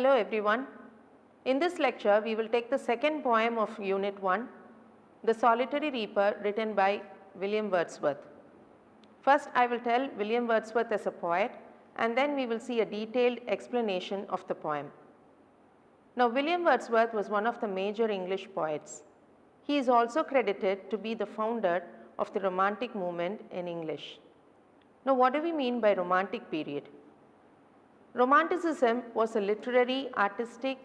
Hello everyone. In this lecture, we will take the second poem of Unit 1, The Solitary Reaper, written by William Wordsworth. First, I will tell William Wordsworth as a poet, and then we will see a detailed explanation of the poem. Now, William Wordsworth was one of the major English poets. He is also credited to be the founder of the Romantic movement in English. Now, what do we mean by Romantic period? Romanticism was a literary, artistic,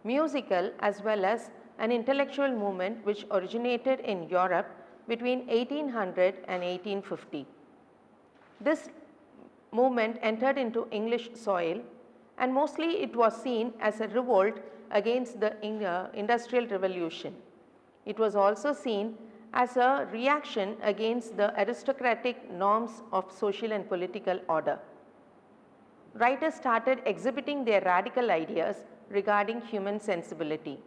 musical as well as an intellectual movement which originated in Europe between 1800 and 1850. This movement entered into English soil, and mostly it was seen as a revolt against the Industrial Revolution. It was also seen as a reaction against the aristocratic norms of social and political order. Writers started exhibiting their radical ideas regarding human sensibility.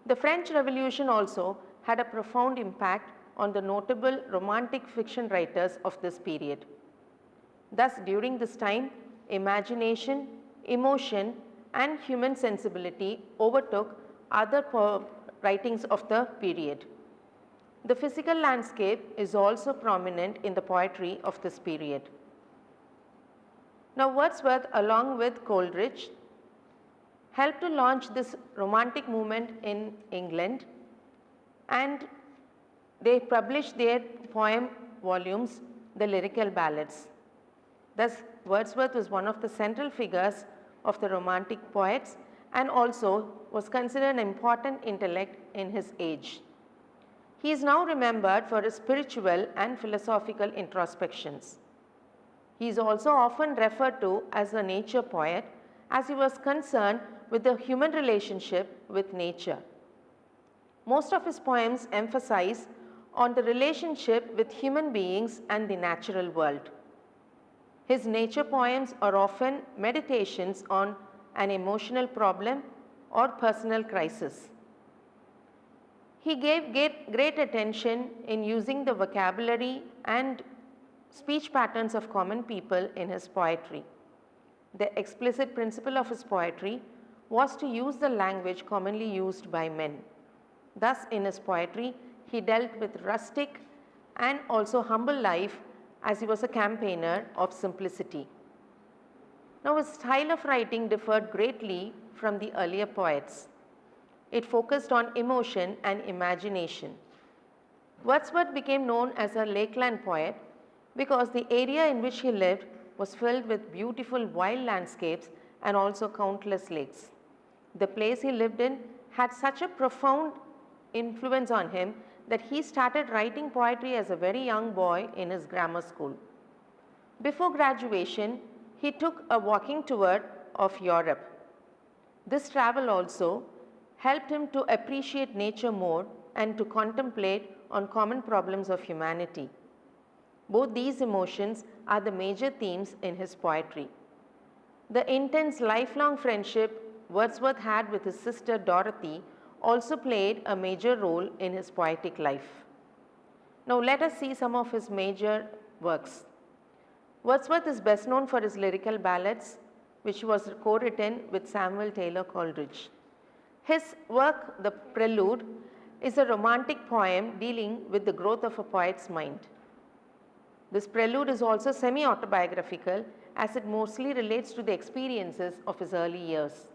The French Revolution also had a profound impact on the notable romantic fiction writers of this period. Thus, during this time, imagination, emotion and human sensibility overtook other writings of the period. The physical landscape is also prominent in the poetry of this period. Now, Wordsworth along with Coleridge helped to launch this romantic movement in England, and they published their poem volumes, the Lyrical Ballads. Thus, Wordsworth was one of the central figures of the romantic poets and also was considered an important intellect in his age. He is now remembered for his spiritual and philosophical introspections. He is also often referred to as a nature poet, as he was concerned with the human relationship with nature. Most of his poems emphasize on the relationship with human beings and the natural world. His nature poems are often meditations on an emotional problem or personal crisis. He gave great attention in using the vocabulary and speech patterns of common people in his poetry. The explicit principle of his poetry was to use the language commonly used by men. Thus, in his poetry, he dealt with rustic and also humble life, as he was a campaigner of simplicity. Now, his style of writing differed greatly from the earlier poets. It focused on emotion and imagination. Wordsworth became known as a lakeland poet because the area in which he lived was filled with beautiful wild landscapes and also countless lakes. The place he lived in had such a profound influence on him that he started writing poetry as a very young boy in his grammar school. Before graduation, he took a walking tour of Europe. This travel also helped him to appreciate nature more and to contemplate on common problems of humanity. Both these emotions are the major themes in his poetry. The intense lifelong friendship Wordsworth had with his sister Dorothy also played a major role in his poetic life. Now, let us see some of his major works. Wordsworth is best known for his Lyrical Ballads, which was co-written with Samuel Taylor Coleridge. His work, The Prelude, is a romantic poem dealing with the growth of a poet's mind. This prelude is also semi-autobiographical, as it mostly relates to the experiences of his early years.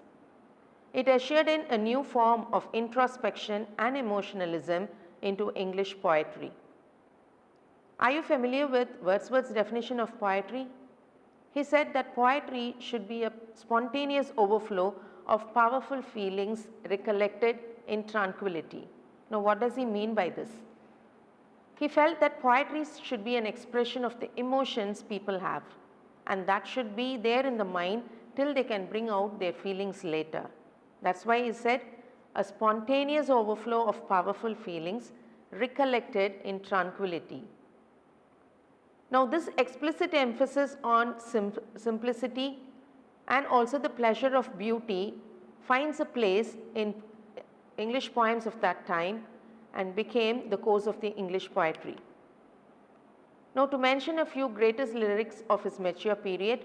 It ushered in a new form of introspection and emotionalism into English poetry. Are you familiar with Wordsworth's definition of poetry? He said that poetry should be a spontaneous overflow of powerful feelings recollected in tranquility. Now, what does he mean by this? He felt that poetry should be an expression of the emotions people have, and that should be there in the mind till they can bring out their feelings later. That's why he said a spontaneous overflow of powerful feelings recollected in tranquility. Now, this explicit emphasis on simplicity and also the pleasure of beauty finds a place in English poems of that time and became the cause of the English poetry. Now, to mention a few greatest lyrics of his mature period,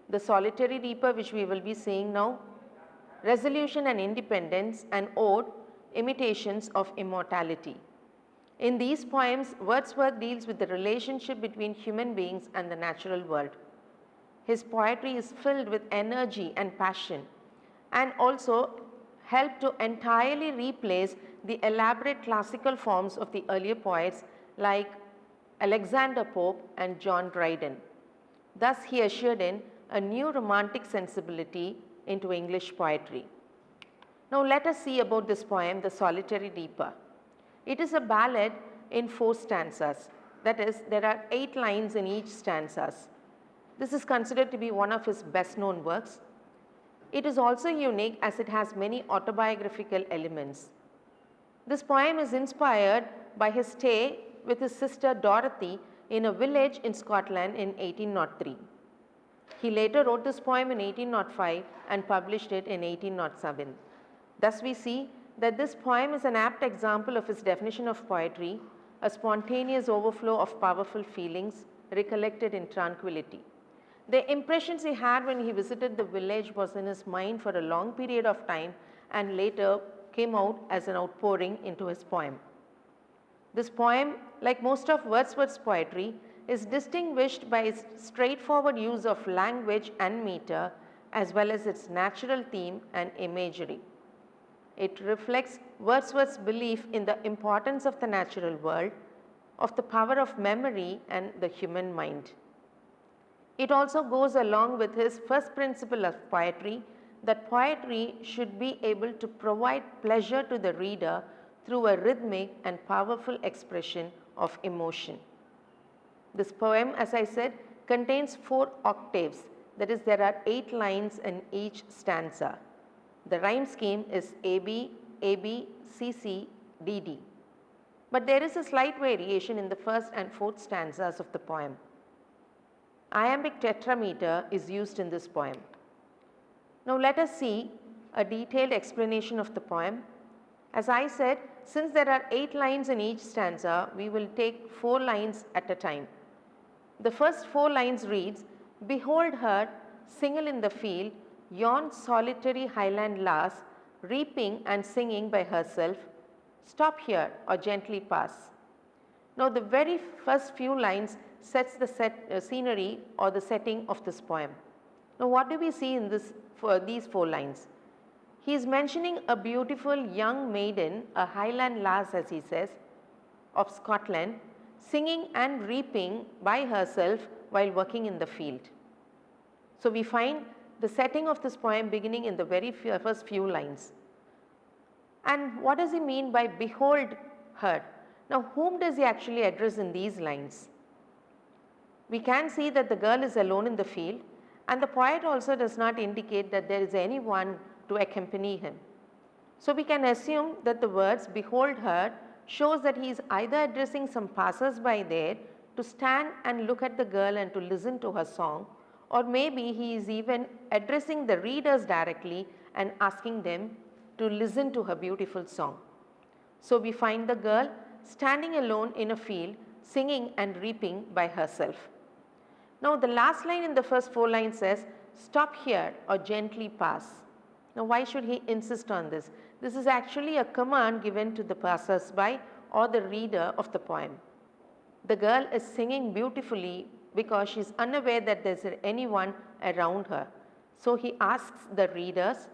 the solitary reaper, which we will be seeing now, resolution and independence, and ode, imitations of immortality. In these poems, Wordsworth deals with the relationship between human beings and the natural world. His poetry is filled with energy and passion, and also help to entirely replace the elaborate classical forms of the earlier poets like Alexander Pope and John Dryden. Thus, he ushered in a new romantic sensibility into English poetry. Now, let us see about this poem, The Solitary Reaper. It is a ballad in 4 stanzas. That is, there are 8 lines in each stanzas. This is considered to be one of his best known works. It is also unique as it has many autobiographical elements. This poem is inspired by his stay with his sister Dorothy in a village in Scotland in 1803. He later wrote this poem in 1805 and published it in 1807. Thus, we see that this poem is an apt example of his definition of poetry, a spontaneous overflow of powerful feelings recollected in tranquility. The impressions he had when he visited the village was in his mind for a long period of time and later came out as an outpouring into his poem. This poem, like most of Wordsworth's poetry, is distinguished by its straightforward use of language and meter as well as its natural theme and imagery. It reflects Wordsworth's belief in the importance of the natural world, of the power of memory and the human mind. It also goes along with his first principle of poetry, that poetry should be able to provide pleasure to the reader through a rhythmic and powerful expression of emotion. This poem, as I said, contains 4 octaves, that is, there are 8 lines in each stanza. The rhyme scheme is AB, AB, CC, DD. But there is a slight variation in the first and fourth stanzas of the poem. Iambic tetrameter is used in this poem. Now let us see a detailed explanation of the poem. As I said, since there are 8 lines in each stanza, we will take 4 lines at a time. The first 4 lines reads, "Behold her, single in the field, yon solitary highland lass, reaping and singing by herself, stop here or gently pass." Now the very first few lines sets the scenery or the setting of this poem. Now what do we see in these 4 lines? He is mentioning a beautiful young maiden, a highland lass as he says, of Scotland, singing and reaping by herself while working in the field. So we find the setting of this poem beginning in the very first few lines. And what does he mean by behold her? Now whom does he actually address in these lines? We can see that the girl is alone in the field, and the poet also does not indicate that there is anyone to accompany him. So we can assume that the words behold her shows that he is either addressing some passers-by there to stand and look at the girl and to listen to her song, or maybe he is even addressing the readers directly and asking them to listen to her beautiful song. So we find the girl standing alone in a field, singing and reaping by herself. Now the last line in the first 4 lines says, "Stop here or gently pass." Now why should he insist on this? This is actually a command given to the passers-by or the reader of the poem. The girl is singing beautifully because she is unaware that there is anyone around her. So he asks the readers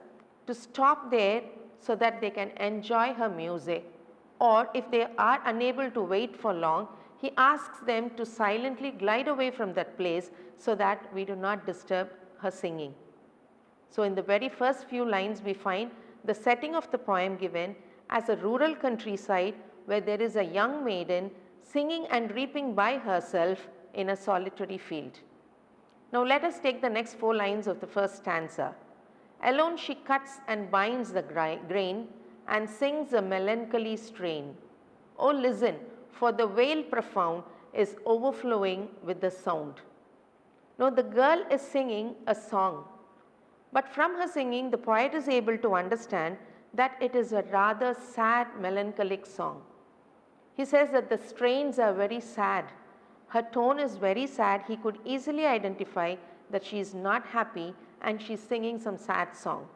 to stop there so that they can enjoy her music, or if they are unable to wait for long, he asks them to silently glide away from that place so that we do not disturb her singing. So in the very first few lines we find the setting of the poem given as a rural countryside where there is a young maiden singing and reaping by herself in a solitary field. Now let us take the next 4 lines of the first stanza. "Alone she cuts and binds the grain and sings a melancholy strain. Oh listen, for the vale profound is overflowing with the sound." Now the girl is singing a song, but from her singing the poet is able to understand that it is a rather sad melancholic song. He says that the strains are very sad. Her tone is very sad. He could easily identify that she is not happy and she is singing some sad song.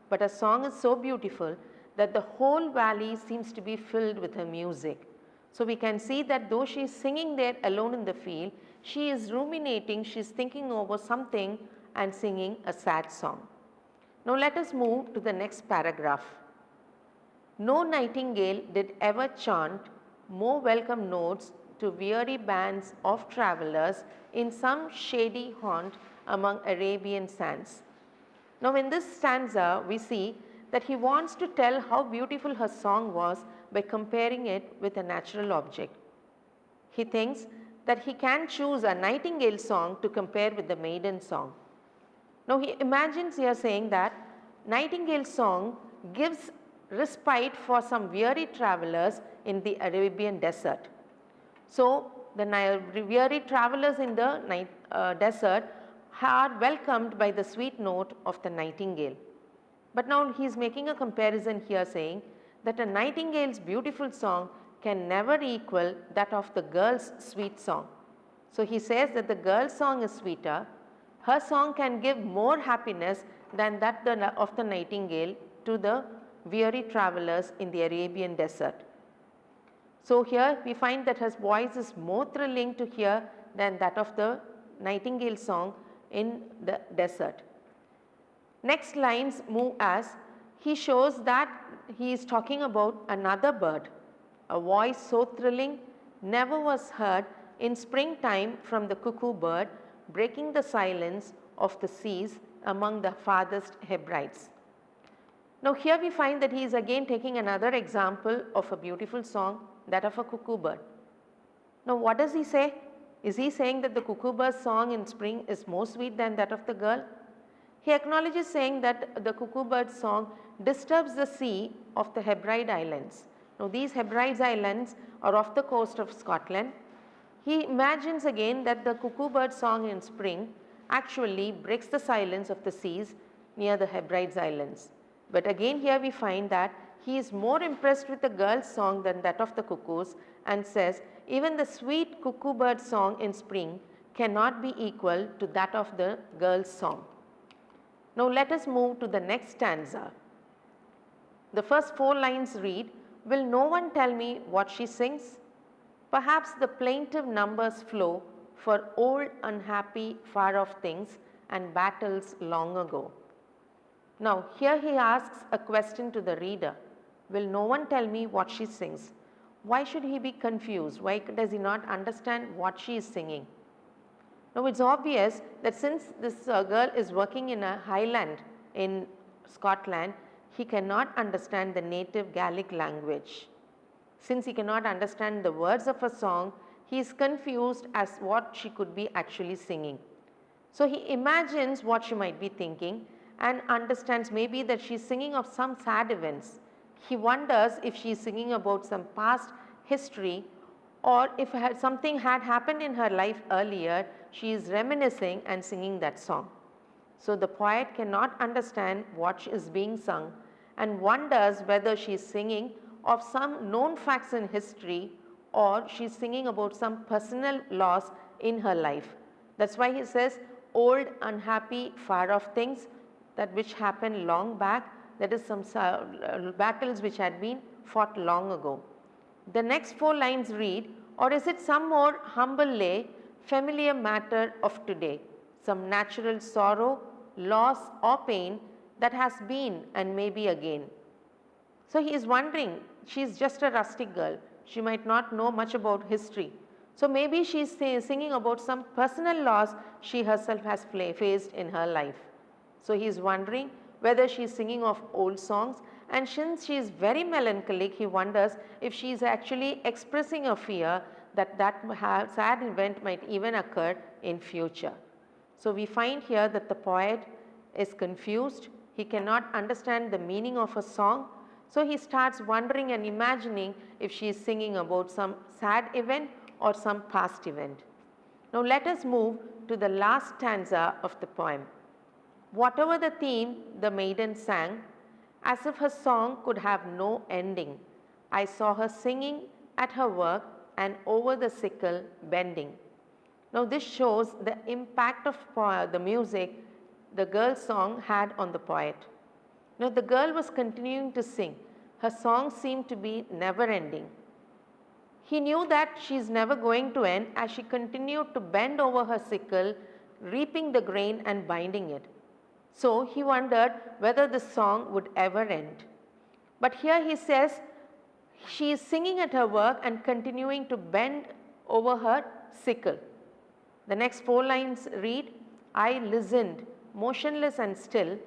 But her song is so beautiful that the whole valley seems to be filled with her music. So we can see that though she is singing there alone in the field, she is ruminating, she is thinking over something and singing a sad song. Now let us move to the next paragraph. No nightingale did ever chant more welcome notes to weary bands of travellers in some shady haunt among Arabian sands. Now in this stanza we see that he wants to tell how beautiful her song was by comparing it with a natural object. He thinks that he can choose a nightingale song to compare with the maiden song. Now he imagines here saying that nightingale song gives respite for some weary travellers in the Arabian desert. So the weary travellers in the desert are welcomed by the sweet note of the nightingale. But now he is making a comparison here saying that a nightingale's beautiful song can never equal that of the girl's sweet song. So he says that the girl's song is sweeter, her song can give more happiness than that of the nightingale to the weary travellers in the Arabian desert. So here we find that her voice is more thrilling to hear than that of the nightingale song in the desert. Next lines move as he shows that he is talking about another bird. A voice so thrilling never was heard in springtime from the cuckoo bird, breaking the silence of the seas among the farthest Hebrides. Now here we find that he is again taking another example of a beautiful song, that of a cuckoo bird. Now what does he say? Is he saying that the cuckoo bird's song in spring is more sweet than that of the girl? He acknowledges saying that the cuckoo bird's song disturbs the sea of the Hebride Islands. Now these Hebrides Islands are off the coast of Scotland. He imagines again that the cuckoo bird's song in spring actually breaks the silence of the seas near the Hebrides Islands. But again here we find that he is more impressed with the girl's song than that of the cuckoos and says even the sweet cuckoo bird song in spring cannot be equal to that of the girl's song. Now let us move to the next stanza. The first 4 lines read, "Will no one tell me what she sings? Perhaps the plaintive numbers flow for old unhappy far off things and battles long ago." Now here he asks a question to the reader. Will no one tell me what she sings? Why should he be confused? Why does he not understand what she is singing? Now it's obvious that since this girl is working in a highland in Scotland, he cannot understand the native Gaelic language. Since he cannot understand the words of a song, he is confused as what she could be actually singing. So he imagines what she might be thinking and understands maybe that she is singing of some sad events. He wonders if she is singing about some past history, or if something had happened in her life earlier, she is reminiscing and singing that song. So the poet cannot understand what is being sung and wonders whether she is singing of some known facts in history or she is singing about some personal loss in her life. That is why he says old unhappy far off things that which happened long back, that is some battles which had been fought long ago. The next 4 lines read, or is it some more humble lay, familiar matter of today, some natural sorrow, loss or pain that has been and may be again. So he is wondering, she is just a rustic girl, she might not know much about history. So maybe she is singing about some personal loss she herself has faced in her life. So he is wondering whether she is singing of old songs, and since she is very melancholic, he wonders if she is actually expressing a fear that sad event might even occur in future. So we find here that the poet is confused, he cannot understand the meaning of a song, so he starts wondering and imagining if she is singing about some sad event or some past event. Now let us move to the last stanza of the poem. Whatever the theme the maiden sang, as if her song could have no ending, I saw her singing at her work and over the sickle bending. Now this shows the impact of the music the girl's song had on the poet. Now the girl was continuing to sing. Her song seemed to be never ending. He knew that she is never going to end as she continued to bend over her sickle, reaping the grain and binding it. So he wondered whether the song would ever end. But here he says she is singing at her work and continuing to bend over her sickle. The next 4 lines read, I listened, motionless and still,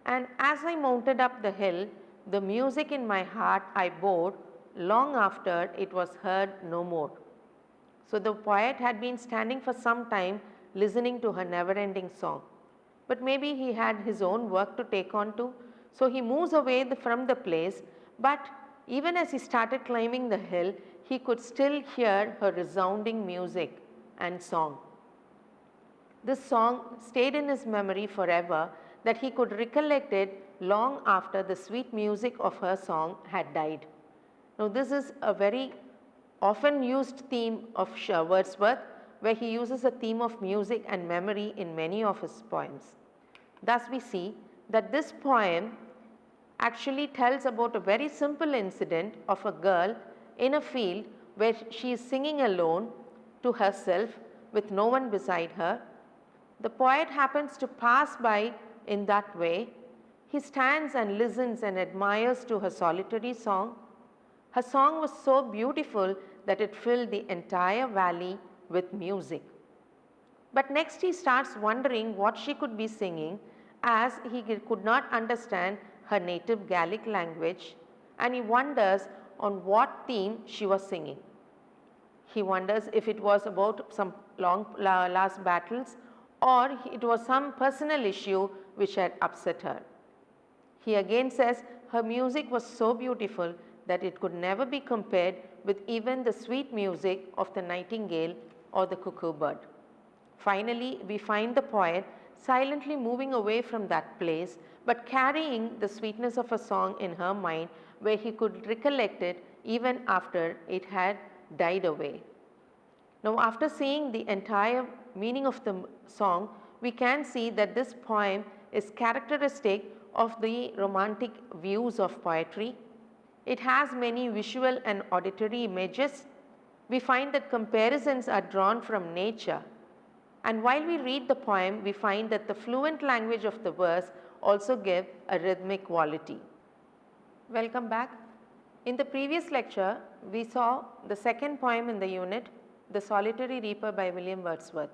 and as I mounted up the hill, the music in my heart I bore, long after it was heard no more. So the poet had been standing for some time listening to her never-ending song. But maybe he had his own work to take on to, so he moves away from the place, but even as he started climbing the hill, he could still hear her resounding music and song. This song stayed in his memory forever, that he could recollect it long after the sweet music of her song had died. Now this is a very often used theme of Wordsworth, where he uses a theme of music and memory in many of his poems. Thus we see that this poem actually tells about a very simple incident of a girl in a field where she is singing alone to herself with no one beside her. The poet happens to pass by in that way. He stands and listens and admires to her solitary song. Her song was so beautiful that it filled the entire valley with music. But next he starts wondering what she could be singing, as he could not understand her native Gaelic language, and he wonders on what theme she was singing. He wonders if it was about some last battles, or it was some personal issue which had upset her. He again says her music was so beautiful that it could never be compared with even the sweet music of the nightingale or the cuckoo bird. Finally, we find the poet silently moving away from that place, but carrying the sweetness of a song in her mind, where he could recollect it even after it had died away. Now after seeing the entire meaning of the song, we can see that this poem is characteristic of the romantic views of poetry. It has many visual and auditory images. We find that comparisons are drawn from nature. And while we read the poem, we find that the fluent language of the verse also give a rhythmic quality. Welcome back. In the previous lecture, we saw the second poem in the unit, The Solitary Reaper by William Wordsworth.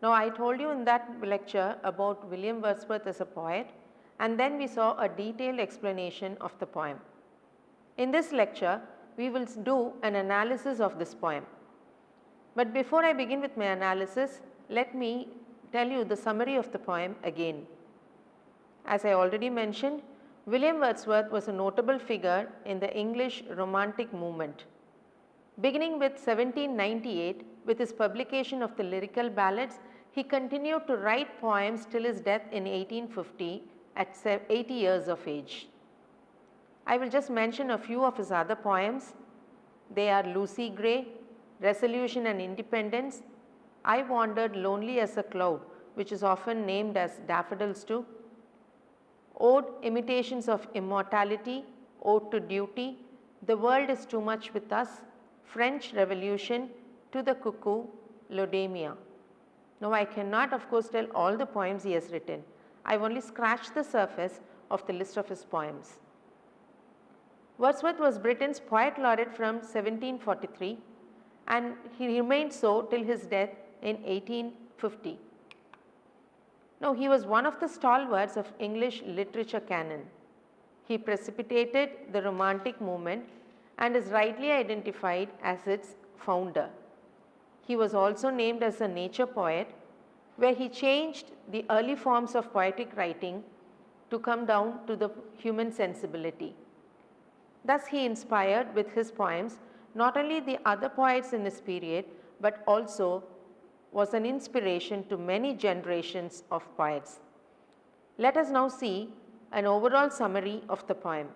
Now I told you in that lecture about William Wordsworth as a poet, and then we saw a detailed explanation of the poem. In this lecture, we will do an analysis of this poem. But before I begin with my analysis, let me tell you the summary of the poem again. As I already mentioned, William Wordsworth was a notable figure in the English Romantic movement. Beginning with 1798, with his publication of the lyrical ballads, he continued to write poems till his death in 1850 at 80 years of age. I will just mention a few of his other poems. They are Lucy Gray, Resolution and Independence, I Wandered Lonely as a Cloud, which is often named as Daffodils too, Ode, Imitations of Immortality, Ode to Duty, The World is Too Much with Us, French Revolution, To the Cuckoo, Lodemia. Now I cannot of course tell all the poems he has written. I have only scratched the surface of the list of his poems. Wordsworth was Britain's poet laureate from 1743, and he remained so till his death in 1850. Now he was one of the stalwarts of English literature canon. He precipitated the Romantic movement and is rightly identified as its founder. He was also named as a nature poet, where he changed the early forms of poetic writing to come down to the human sensibility. Thus he inspired with his poems not only the other poets in his period, but also was an inspiration to many generations of poets. Let us now see an overall summary of the poem.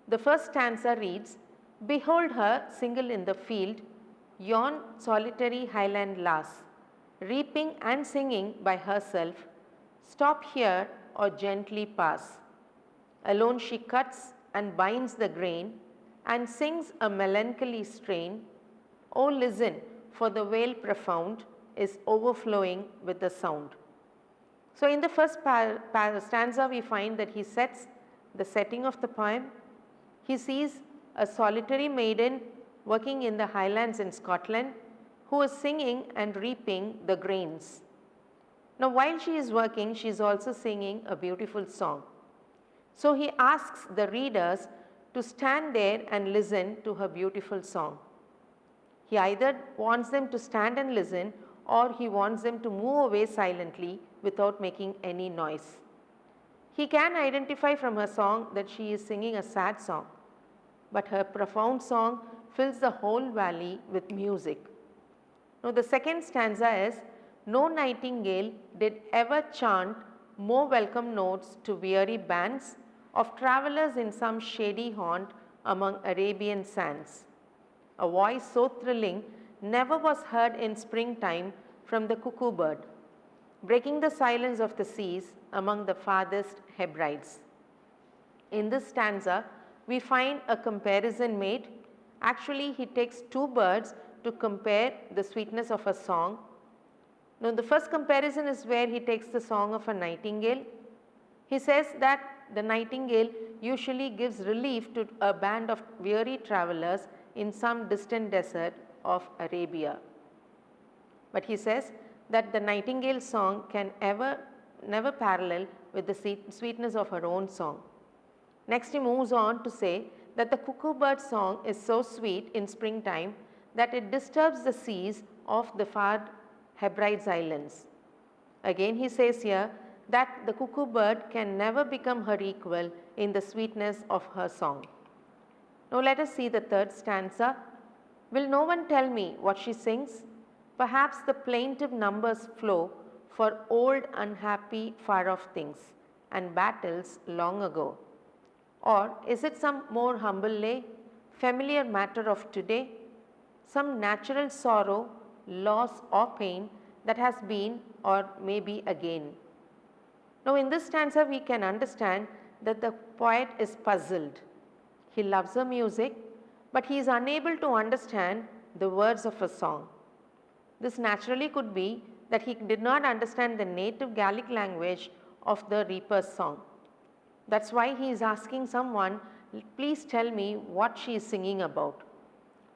The first stanza reads, Behold her single in the field, yon solitary highland lass, reaping and singing by herself, stop here or gently pass. Alone she cuts and binds the grain and sings a melancholy strain. Oh, listen, for the vale profound is overflowing with the sound. So, in the first stanza, we find that he sets the setting of the poem. He sees a solitary maiden working in the highlands in Scotland who is singing and reaping the grains. Now, while she is working, she is also singing a beautiful song. So, he asks the readers to stand there and listen to her beautiful song. He either wants them to stand and listen, or he wants them to move away silently without making any noise. He can identify from her song that she is singing a sad song, but her profound song fills the whole valley with music. Now, the second stanza is, no nightingale did ever chant more welcome notes to weary bands of travellers in some shady haunt among Arabian sands. A voice so thrilling never was heard in springtime from the cuckoo bird, breaking the silence of the seas among the farthest Hebrides. In this stanza, we find a comparison made. Actually, he takes two birds to compare the sweetness of a song. Now, the first comparison is where he takes the song of a nightingale. He says that the nightingale usually gives relief to a band of weary travelers in some distant desert of Arabia. But he says that the nightingale's song can never parallel with the sweetness of her own song. Next, he moves on to say that the cuckoo bird's song is so sweet in springtime that it disturbs the seas of the far Hebrides Islands. Again, he says here that the cuckoo bird can never become her equal in the sweetness of her song. Now, let us see the third stanza. Will no one tell me what she sings? Perhaps the plaintive numbers flow for old unhappy far off things and battles long ago. Or is it some more humble lay, familiar matter of today, some natural sorrow, loss or pain that has been or may be again? Now, in this stanza we can understand that the poet is puzzled. He loves her music, but he is unable to understand the words of a song. This naturally could be that he did not understand the native Gaelic language of the reaper's song. That's why he is asking someone, please tell me what she is singing about.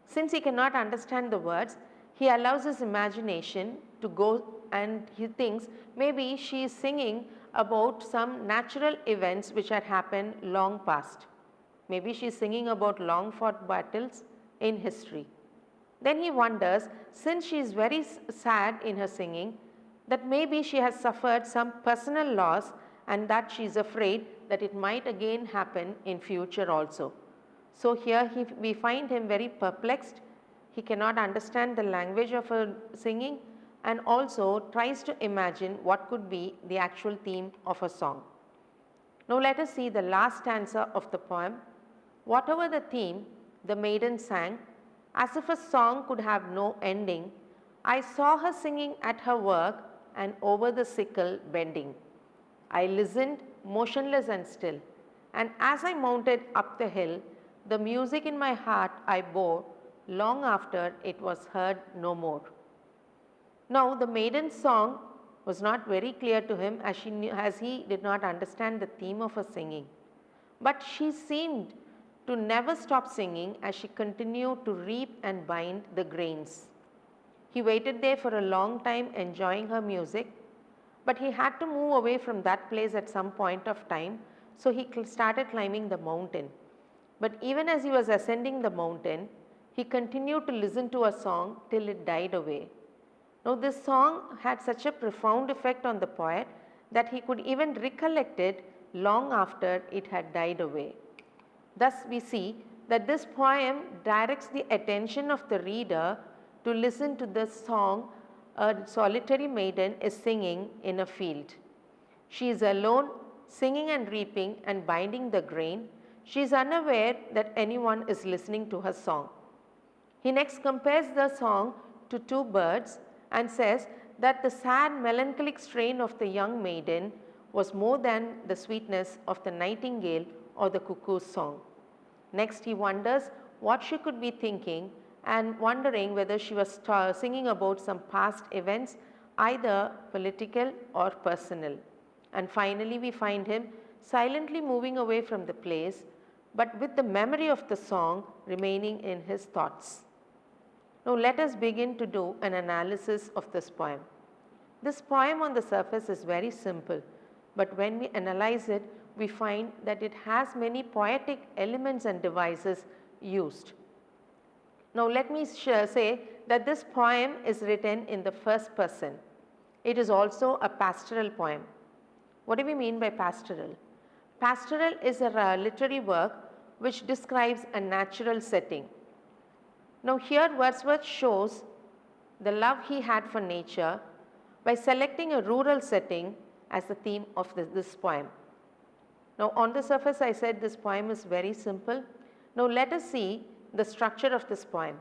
Since he cannot understand the words, he allows his imagination to go, and he thinks maybe she is singing about some natural events which had happened long past. Maybe she is singing about long fought battles in history. Then he wonders, since she is very sad in her singing, that maybe she has suffered some personal loss and that she is afraid that it might again happen in future also. So, here we find him very perplexed. He cannot understand the language of her singing and also tries to imagine what could be the actual theme of a song. Now, let us see the last stanza of the poem. Whatever the theme, the maiden sang, as if a song could have no ending. I saw her singing at her work and over the sickle bending. I listened motionless and still, and as I mounted up the hill, the music in my heart I bore long after it was heard no more. Now, the maiden's song was not very clear to him as he did not understand the theme of her singing, but she seemed to never stop singing as she continued to reap and bind the grains. He waited there for a long time enjoying her music, but he had to move away from that place at some point of time, so he started climbing the mountain. But even as he was ascending the mountain, he continued to listen to a song till it died away. Now, this song had such a profound effect on the poet that he could even recollect it long after it had died away. Thus, we see that this poem directs the attention of the reader to listen to the song a solitary maiden is singing in a field. She is alone, singing and reaping and binding the grain. She is unaware that anyone is listening to her song. He next compares the song to two birds and says that the sad melancholic strain of the young maiden was more than the sweetness of the nightingale or the cuckoo's song. Next he wonders what she could be thinking and wondering whether she was singing about some past events, either political or personal. And finally we find him silently moving away from the place, but with the memory of the song remaining in his thoughts. Now let us begin to do an analysis of this poem. This poem on the surface is very simple, but when we analyze it, we find that it has many poetic elements and devices used. Now let me say that this poem is written in the first person. It is also a pastoral poem. What do we mean by pastoral? Pastoral is a literary work which describes a natural setting. Now here Wordsworth shows the love he had for nature by selecting a rural setting as the theme of this poem. Now on the surface I said this poem is very simple. Now let us see the structure of this poem.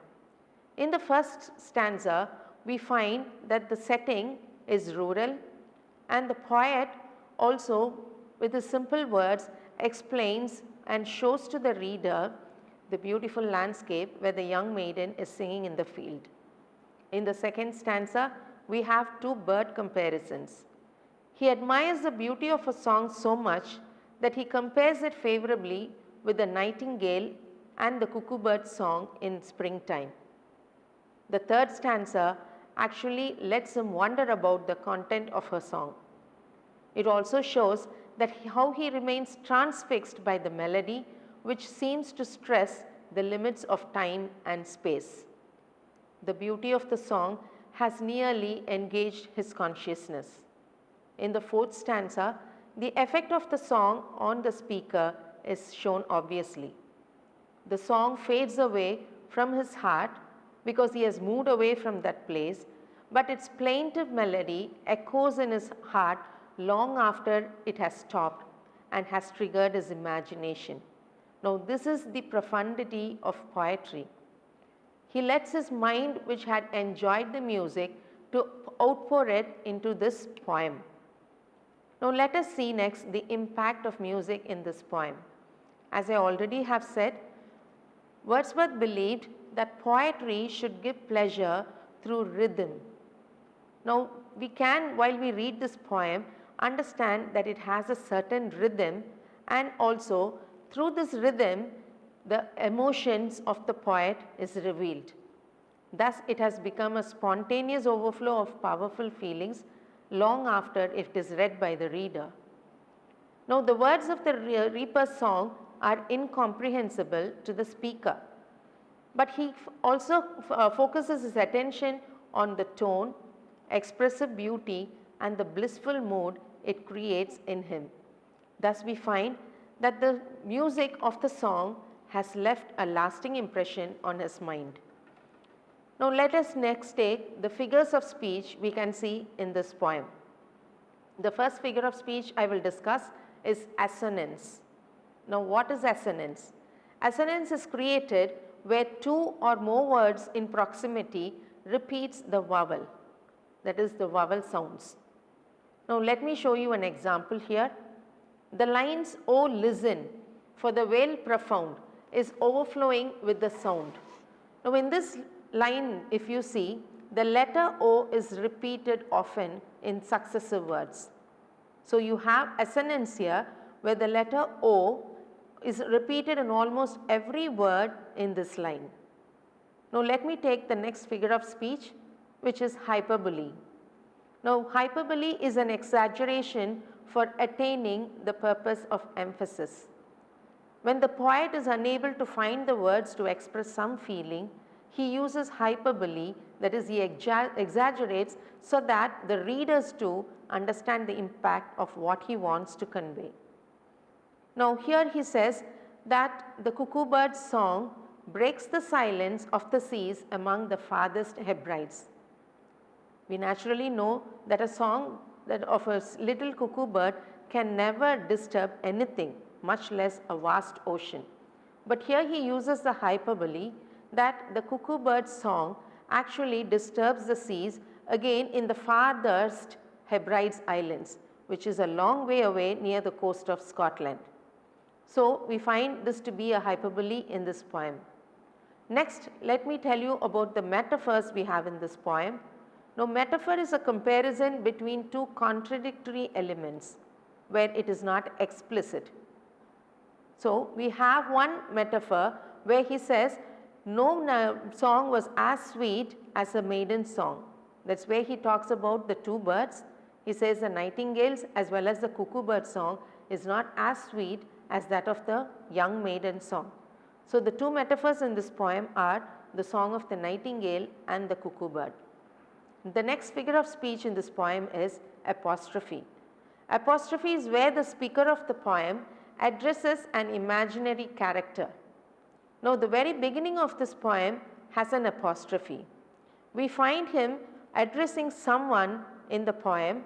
In the first stanza we find that the setting is rural and the poet also with the simple words explains and shows to the reader the beautiful landscape where the young maiden is singing in the field. In the second stanza we have two bird comparisons. He admires the beauty of a song so much that he compares it favorably with the nightingale and the cuckoo bird song in springtime. The third stanza actually lets him wonder about the content of her song. It also shows that how he remains transfixed by the melody, which seems to stress the limits of time and space. The beauty of the song has nearly engaged his consciousness. In the fourth stanza, the effect of the song on the speaker is shown obviously. The song fades away from his heart because he has moved away from that place, but its plaintive melody echoes in his heart long after it has stopped and has triggered his imagination. Now this is the profundity of poetry. He lets his mind, which had enjoyed the music, to outpour it into this poem. Now let us see next the impact of music in this poem. As I already have said, Wordsworth believed that poetry should give pleasure through rhythm. Now we can, while we read this poem, understand that it has a certain rhythm, and also through this rhythm the emotions of the poet is revealed. Thus it has become a spontaneous overflow of powerful feelings long after it is read by the reader. Now the words of the reaper's song are incomprehensible to the speaker, but he also focuses his attention on the tone, expressive beauty and the blissful mood it creates in him. Thus we find that the music of the song has left a lasting impression on his mind. Now let us next take the figures of speech we can see in this poem. The first figure of speech I will discuss is assonance. Now what is assonance? Assonance is created where two or more words in proximity repeats the vowel, that is the vowel sounds. Now let me show you an example here. The lines "Oh listen, for the vale profound" is overflowing with the sound. Now in this line, if you see, the letter O is repeated often in successive words. So you have assonance here where the letter O is repeated in almost every word in this line. Now let me take the next figure of speech, which is hyperbole. Now hyperbole is an exaggeration for attaining the purpose of emphasis. When the poet is unable to find the words to express some feeling, he uses hyperbole, that is, he exaggerates so that the readers too understand the impact of what he wants to convey. Now here he says that the cuckoo bird's song breaks the silence of the seas among the farthest Hebrides. We naturally know that a song that of a little cuckoo bird can never disturb anything, much less a vast ocean. But here he uses the hyperbole that the cuckoo bird's song actually disturbs the seas again in the farthest Hebrides Islands, which is a long way away near the coast of Scotland. So, we find this to be a hyperbole in this poem. Next, let me tell you about the metaphors we have in this poem. Now, metaphor is a comparison between two contradictory elements where it is not explicit. So, we have one metaphor where he says, no song was as sweet as a maiden song. That is where he talks about the two birds. He says the nightingale's as well as the cuckoo bird song is not as sweet as that of the young maiden song. So, the two metaphors in this poem are the song of the nightingale and the cuckoo bird. The next figure of speech in this poem is apostrophe. Apostrophe is where the speaker of the poem addresses an imaginary character. Now, the very beginning of this poem has an apostrophe. We find him addressing someone in the poem,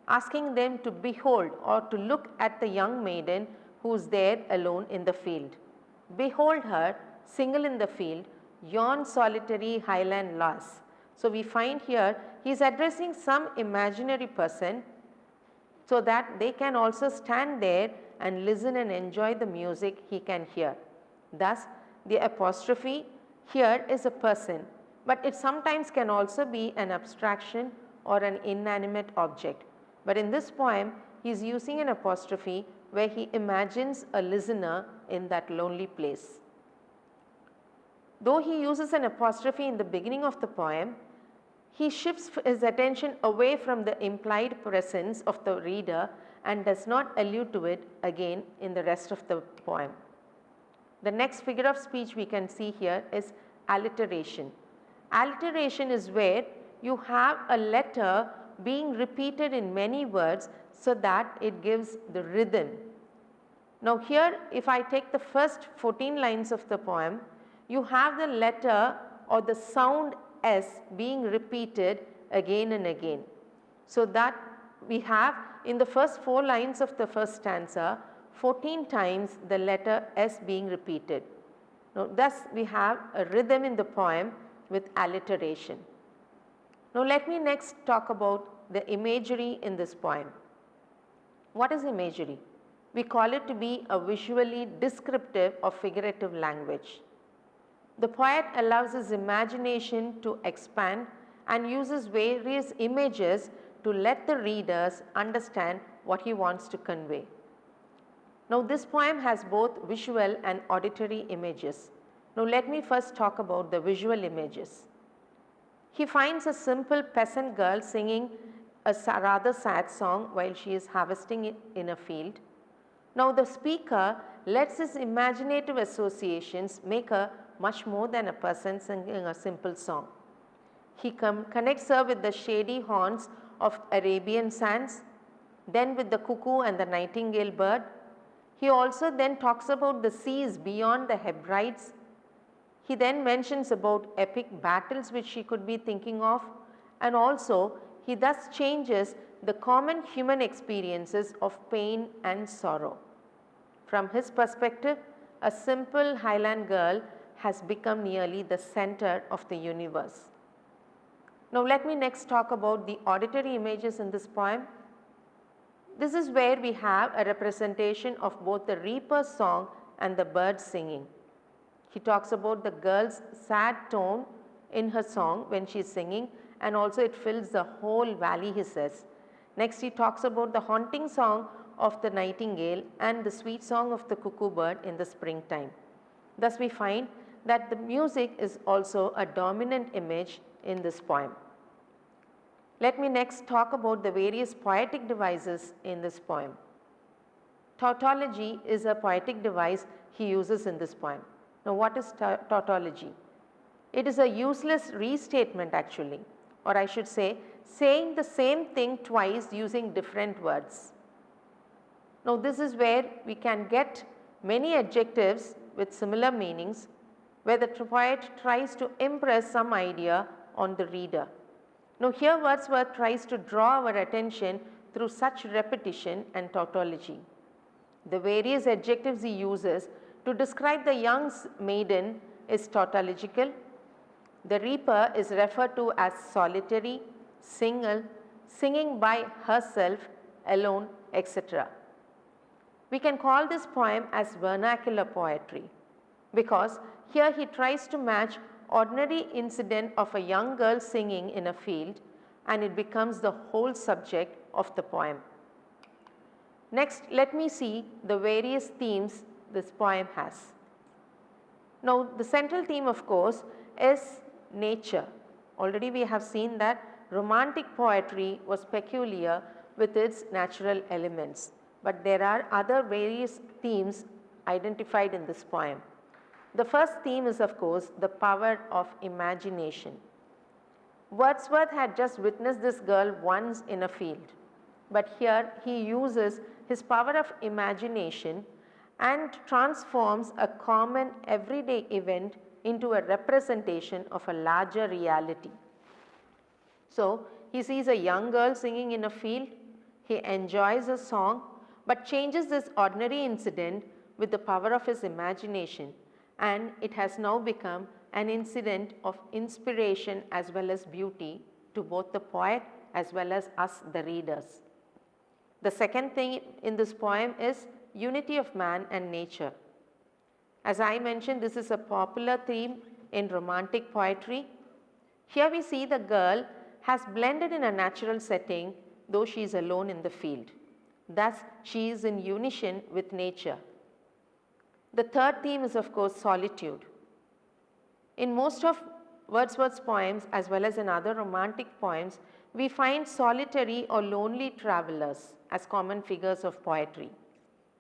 asking them to behold or to look at the young maiden who is there alone in the field. Behold her, single in the field, yon solitary highland lass. So, we find here he is addressing some imaginary person so that they can also stand there and listen and enjoy the music he can hear. Thus, the apostrophe here is a person, but it sometimes can also be an abstraction or an inanimate object. But in this poem, he is using an apostrophe where he imagines a listener in that lonely place. Though he uses an apostrophe in the beginning of the poem, he shifts his attention away from the implied presence of the reader and does not allude to it again in the rest of the poem. The next figure of speech we can see here is alliteration. Alliteration is where you have a letter being repeated in many words so that it gives the rhythm. Now, here if I take the first 14 lines of the poem, you have the letter or the sound S being repeated again and again. So, that we have in the first 4 lines of the first stanza 14 times the letter S being repeated. Now, thus we have a rhythm in the poem with alliteration. Now, let me next talk about the imagery in this poem. What is imagery? We call it to be a visually descriptive or figurative language. The poet allows his imagination to expand and uses various images to let the readers understand what he wants to convey. Now, this poem has both visual and auditory images. Now, let me first talk about the visual images. He finds a simple peasant girl singing a rather sad song while she is harvesting in a field. Now, the speaker lets his imaginative associations make her much more than a person singing a simple song. He connects her with the shady haunts of Arabian sands, then with the cuckoo and the nightingale bird. He also then talks about the seas beyond the Hebrides. He then mentions about epic battles which she could be thinking of, and also he thus changes the common human experiences of pain and sorrow. From his perspective, a simple highland girl has become nearly the center of the universe. Now, let me next talk about the auditory images in this poem. This is where we have a representation of both the reaper's song and the bird singing. He talks about the girl's sad tone in her song when she is singing, and also it fills the whole valley, he says. Next, he talks about the haunting song of the nightingale and the sweet song of the cuckoo bird in the springtime. Thus, we find that the music is also a dominant image in this poem. Let me next talk about the various poetic devices in this poem. Tautology is a poetic device he uses in this poem. Now, what is tautology? It is a useless restatement actually, or I should say saying the same thing twice using different words. Now, this is where we can get many adjectives with similar meanings, where the poet tries to impress some idea on the reader. Now, here Wordsworth tries to draw our attention through such repetition and tautology. The various adjectives he uses to describe the young maiden is tautological. The reaper is referred to as solitary, single, singing by herself, alone, etc. We can call this poem as vernacular poetry because here he tries to match ordinary incident of a young girl singing in a field and it becomes the whole subject of the poem. Next, let me see the various themes this poem has. Now, the central theme of course is nature. Already we have seen that romantic poetry was peculiar with its natural elements, but there are other various themes identified in this poem. The first theme is of course the power of imagination. Wordsworth had just witnessed this girl once in a field, but here he uses his power of imagination and transforms a common everyday event into a representation of a larger reality. So, he sees a young girl singing in a field, he enjoys a song, but changes this ordinary incident with the power of his imagination, and it has now become an incident of inspiration as well as beauty to both the poet as well as us the readers. The second thing in this poem is unity of man and nature. As I mentioned, this is a popular theme in romantic poetry. Here we see the girl has blended in a natural setting though she is alone in the field. Thus, she is in unison with nature. The third theme is of course solitude. In most of Wordsworth's poems as well as in other romantic poems, we find solitary or lonely travelers as common figures of poetry.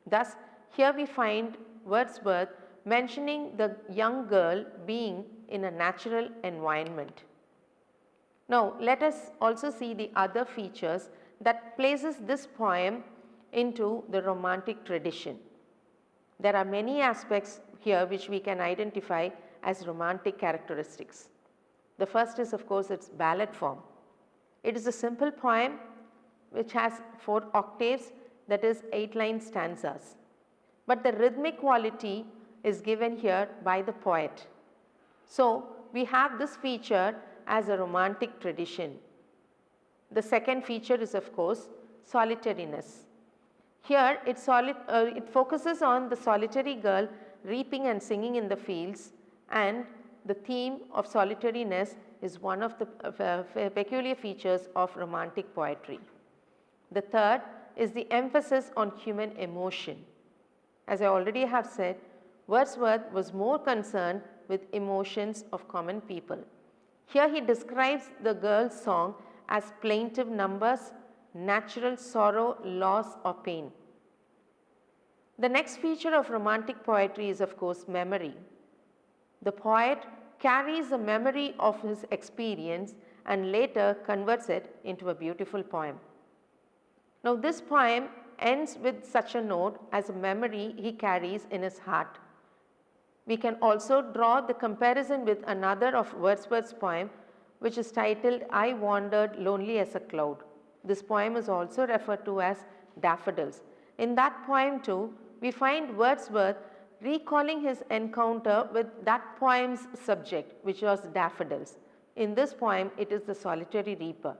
Thus, here we find Wordsworth mentioning the young girl being in a natural environment. Now, let us also see the other features that places this poem into the romantic tradition. There are many aspects here which we can identify as romantic characteristics. The first is of course its ballad form. It is a simple poem which has 4 octaves, that is 8-line stanzas. But the rhythmic quality is given here by the poet. So, we have this feature as a romantic tradition. The second feature is of course solitariness. Here it focuses on the solitary girl reaping and singing in the fields, and the theme of solitariness is one of the peculiar features of romantic poetry. The third is the emphasis on human emotion. As I already have said, Wordsworth was more concerned with emotions of common people. Here he describes the girl's song as plaintive numbers, natural sorrow, loss or pain. The next feature of romantic poetry is of course memory. The poet carries a memory of his experience and later converts it into a beautiful poem. Now, this poem ends with such a note as a memory he carries in his heart. We can also draw the comparison with another of Wordsworth's poem which is titled I Wandered Lonely as a Cloud. This poem is also referred to as Daffodils. In that poem too, we find Wordsworth recalling his encounter with that poem's subject which was daffodils. In this poem, it is the solitary reaper.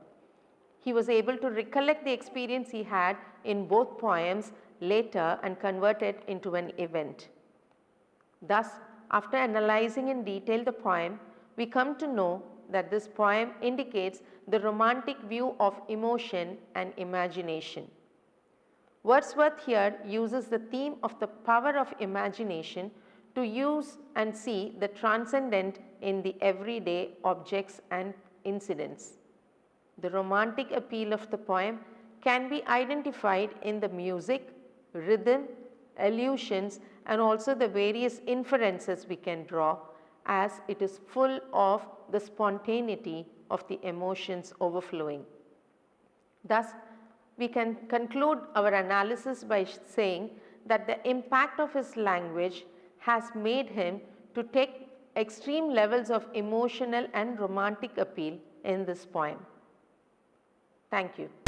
He was able to recollect the experience he had in both poems later and convert it into an event. Thus, after analyzing in detail the poem, we come to know that this poem indicates the romantic view of emotion and imagination. Wordsworth here uses the theme of the power of imagination to use and see the transcendent in the everyday objects and incidents. The romantic appeal of the poem can be identified in the music, rhythm, allusions and also the various inferences we can draw, as it is full of the spontaneity of the emotions overflowing. Thus, we can conclude our analysis by saying that the impact of his language has made him to take extreme levels of emotional and romantic appeal in this poem. Thank you.